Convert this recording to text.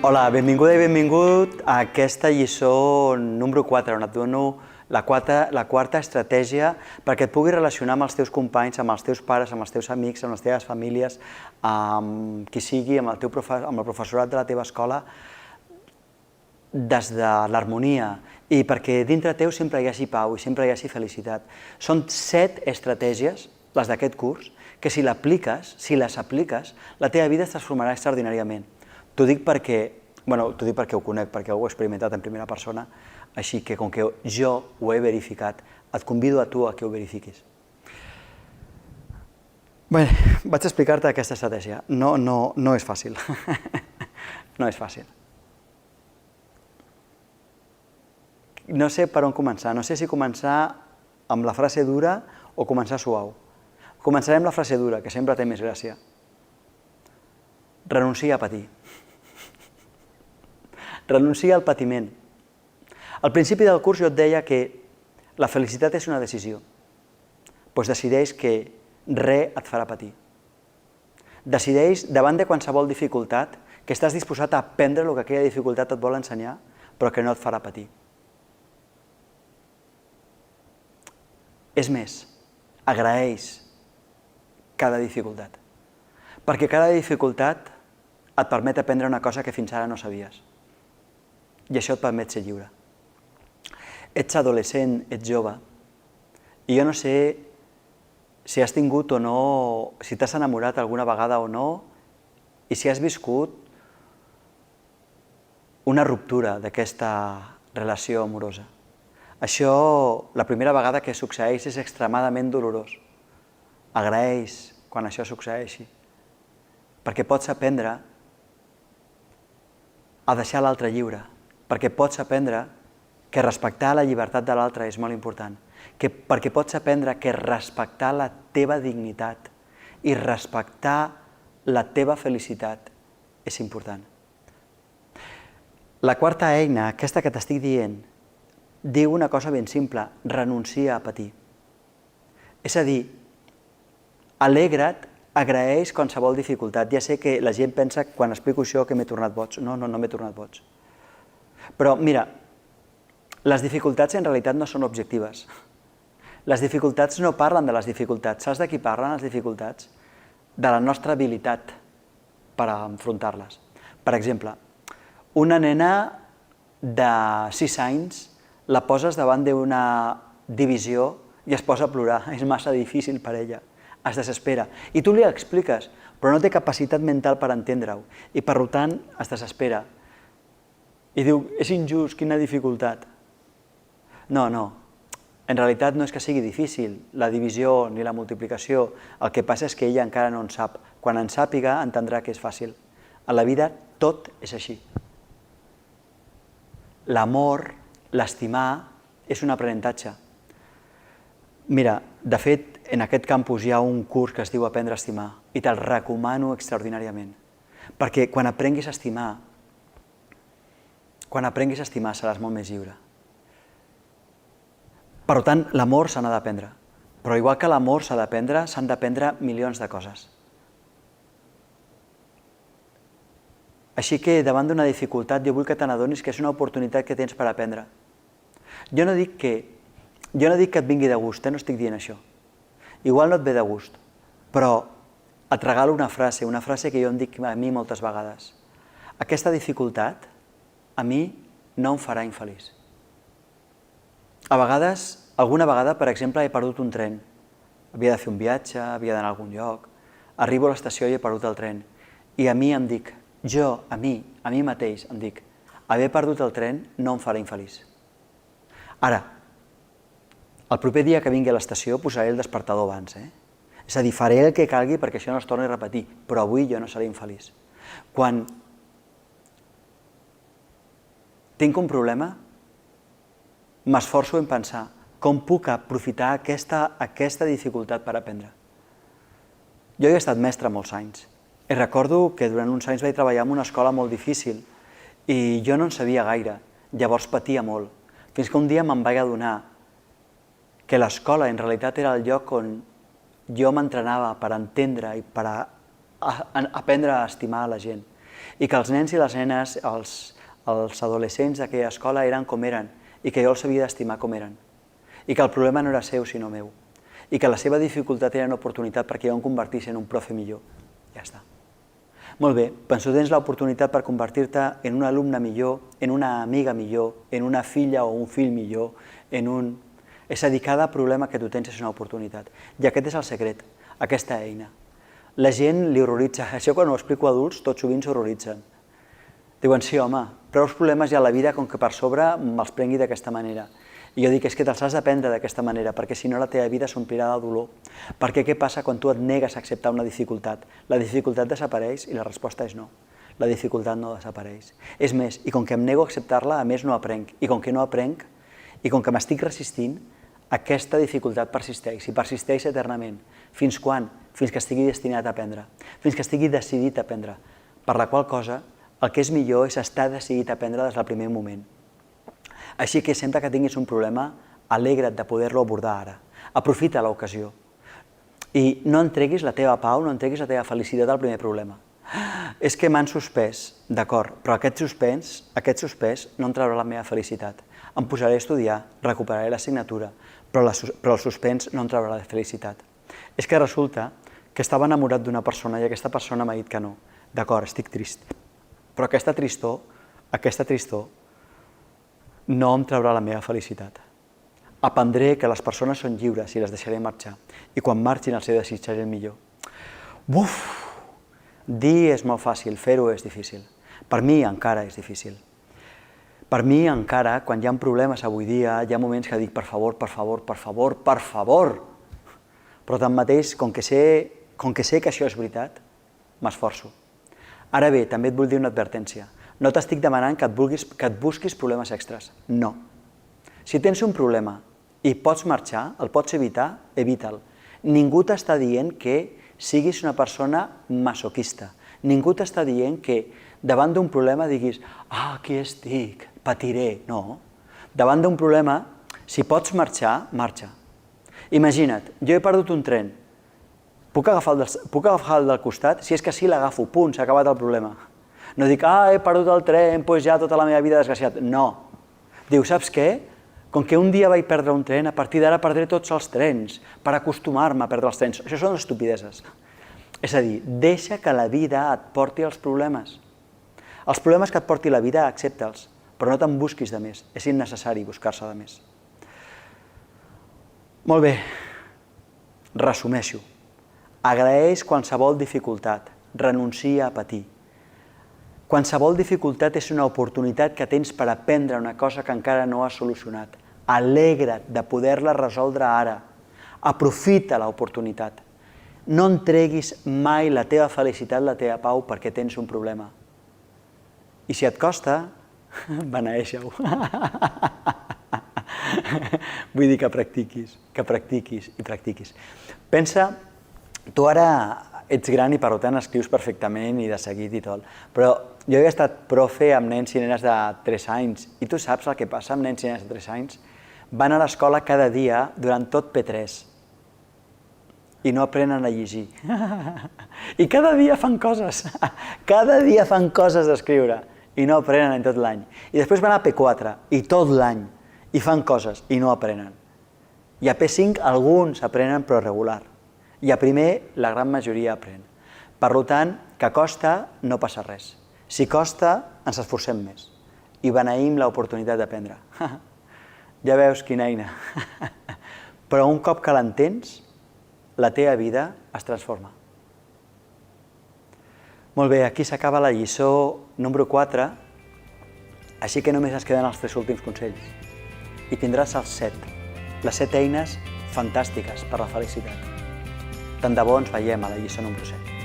Hola, benvinguda i benvingut a aquesta lliçó número 4, on et dono la quarta estratègia perquè et puguis relacionar amb els teus companys, amb els teus pares, amb els teus amics, amb les teves famílies, amb qui sigui, amb el professorat de la teva escola, des de l'harmonia i perquè dintre teu sempre hi hagi pau i sempre hi hagi felicitat. Són 7 estratègies, les d'aquest curs, que si les apliques, la teva vida es transformarà extraordinàriament. T'ho dic perquè ho conec, perquè ho he experimentat en primera persona, així que com que jo ho he verificat, et convido a tu a que ho verifiquis. Bé, vaig explicar-te aquesta estratègia. No és fàcil. No és fàcil. No sé per on començar. No sé si començar amb la frase dura o començar suau. Començaré amb la frase dura, que sempre té més gràcia. Renuncia a patir. Renuncia al patiment. Al principi del curs jo et deia que la felicitat és una decisió. Doncs decideix que res et farà patir. Decideix, davant de qualsevol dificultat, que estàs disposat a aprendre el que aquella dificultat et vol ensenyar, però que no et farà patir. És més, agraeix cada dificultat, perquè cada dificultat et permet aprendre una cosa que fins ara no sabies. I això et permet ser lliure. Ets adolescent, ets jove, i jo no sé si has tingut o no, si t'has enamorat alguna vegada o no, i si has viscut una ruptura d'aquesta relació amorosa. Això, la primera vegada que succeeix, és extremadament dolorós. Agraeix quan això succeeixi, perquè pots aprendre a deixar l'altre lliure, perquè pots aprendre que respectar la llibertat de l'altre és molt important, perquè pots aprendre que respectar la teva dignitat i respectar la teva felicitat és important. La quarta eina, aquesta que t'estic dient, diu una cosa ben simple: renuncia a patir. És a dir, alegra't, agraeix qualsevol dificultat. Ja sé que la gent pensa, quan explico això, que m'he tornat boig. No m'he tornat boig. Però mira, les dificultats en realitat no són objectives. Les dificultats no parlen de les dificultats. Saps de qui parlen les dificultats? De la nostra habilitat per enfrontar-les. Per exemple, una nena de 6 anys la poses davant d'una divisió i es posa a plorar. És massa difícil per ella. Es desespera. I tu li expliques, però no té capacitat mental per entendre-ho. I per tant es desespera. I diu, és injust, quina dificultat. No. En realitat no és que sigui difícil la divisió ni la multiplicació. El que passa és que ella encara no en sap. Quan en sàpiga entendrà que és fàcil. A la vida tot és així. L'amor, l'estimar, és un aprenentatge. Mira, de fet, en aquest campus hi ha un curs que es diu Aprendre a estimar i te'l recomano extraordinàriament. Perquè quan aprenguis a estimar seràs molt més lliure. Per tant, l'amor se n'ha d'aprendre. Però igual que l'amor s'ha d'aprendre, s'han d'aprendre milions de coses. Així que davant d'una dificultat jo vull que te n'adonis que és una oportunitat que tens per aprendre. Jo no dic que et vingui de gust, no estic dient això. Igual no et ve de gust, però et regalo una frase que jo em dic a mi moltes vegades. Aquesta dificultat a mi no em farà infeliç. A vegades, alguna vegada, per exemple, he perdut un tren. Havia de fer un viatge, havia d'anar a algun lloc. Arribo a l'estació i he perdut el tren. I a mi em dic, a mi mateix em dic, haver perdut el tren no em farà infeliç. Ara, el proper dia que vingui a l'estació posaré el despertador abans. És a dir, faré el que calgui perquè això no es torni a repetir, però avui jo no seré infeliç. Quan tinc un problema, m'esforço en pensar com puc aprofitar aquesta dificultat per aprendre. Jo he estat mestre molts anys i recordo que durant uns anys vaig treballar en una escola molt difícil i jo no en sabia gaire, llavors patia molt, fins que un dia me'n vaig adonar que l'escola en realitat era el lloc on jo m'entrenava per entendre i per aprendre a estimar la gent. i que els nens i les nenes, els adolescents d'aquella escola eren com eren i que jo els havia d'estimar com eren i que el problema no era seu sinó meu i que la seva dificultat era una oportunitat perquè jo em convertís en un profe millor. Ja està. Molt bé, penso que tens l'oportunitat per convertir-te en un alumne millor, en una amiga millor, en una filla o un fill millor, És a dir, cada problema que tu tens és una oportunitat. I aquest és el secret, aquesta eina. La gent li horroritza. Això quan ho explico a adults, tots sovint s'horroritzen. Diuen, sí, home, prou problemes hi ha a la vida com que per sobre me'ls prengui d'aquesta manera. I jo dic, és que te'ls has d'aprendre d'aquesta manera, perquè si no la teva vida s'omplirà de dolor. Perquè què passa quan tu et negues a acceptar una dificultat? La dificultat desapareix i la resposta és no. La dificultat no desapareix. És més, i com que em nego a acceptar-la, a més no aprenc. I com que no aprenc, i com que m'estic resistint, aquesta dificultat persisteix, i persisteix eternament. Fins quan? Fins que estigui destinat a aprendre, fins que estigui decidit a aprendre. Per la qual cosa, el que és millor és estar decidit a aprendre des del primer moment. Així que sempre que tinguis un problema, alegra't de poder-lo abordar ara. Aprofita l'ocasió. I no entreguis la teva pau, no entreguis la teva felicitat al primer problema. És que m'han suspès, d'acord, però aquest suspès no em traurà la meva felicitat. Em posaré a estudiar, recuperaré l'assignatura, però el suspens no em traurà la felicitat. És que resulta que estava enamorat d'una persona i aquesta persona m'ha dit que no. D'acord, estic trist, però aquesta tristor no em traurà la meva felicitat. Aprendré que les persones són lliures i les deixaré marxar, i quan marxin el seu desig serà el millor. Buf! Dir és molt fàcil, fer-ho és difícil. Per mi encara és difícil. Per mi encara, quan hi ha problemes avui dia, hi ha moments que dic, per favor, per favor, per favor, per favor. Però tanmateix, com que sé que això és veritat, m'esforço. Ara bé, també et vull dir una advertència. No t'estic demanant que et busquis problemes extras. No. Si tens un problema i pots marxar, el pots evitar, evita'l. Ningú t'està dient que siguis una persona masoquista. Ningú t'està dient que davant d'un problema diguis aquí estic, patiré. No. Davant d'un problema, si pots marxar, marxa. Imagina't, jo he perdut un tren. Puc agafar el del costat? Si és que sí, l'agafo. Punt, s'ha acabat el problema. No dic, he perdut el tren, doncs ja tota la meva vida desgraciat. No. Diu, saps què? Com que un dia vaig perdre un tren, a partir d'ara perdré tots els trens per acostumar-me a perdre els trens. Això són estupideses. És a dir, deixa que la vida et porti els problemes. Els problemes que et porti la vida, accepta'ls, però no te'n busquis de més. És innecessari buscar-se de més. Molt bé, resumeixo. Agraeix qualsevol dificultat, renuncia a patir. Qualsevol dificultat és una oportunitat que tens per aprendre una cosa que encara no has solucionat. Alegra't de poder-la resoldre ara. Aprofita l'oportunitat. No entreguis mai la teva felicitat, la teva pau, perquè tens un problema. I si et costa, beneeix-ho. Vull dir que practiquis i practiquis. Pensa, tu ara ets gran i per tant escrius perfectament i de seguit i tot, però jo he estat profe amb nens i nenes de 3 anys i tu saps el que passa amb nens i nenes de 3 anys? Van a l'escola cada dia durant tot P3 i no aprenen a llegir. I cada dia fan coses d'escriure i no aprenen en tot l'any. I després van a P4 i tot l'any i fan coses i no aprenen. I a P5 alguns aprenen però regular. I a primer la gran majoria aprèn. Per tant, que costa no passa res. Si costa, ens esforcem més. I beneïm l'oportunitat d'aprendre. Ja veus quina eina. Però un cop que l'entens, la teva vida es transforma. Molt bé, aquí s'acaba la lliçó número 4, així que només ens queden els 3 últims consells. I tindràs els 7, les 7 eines fantàstiques per la felicitat. Tant de bo ens veiem a la lliçó número 7.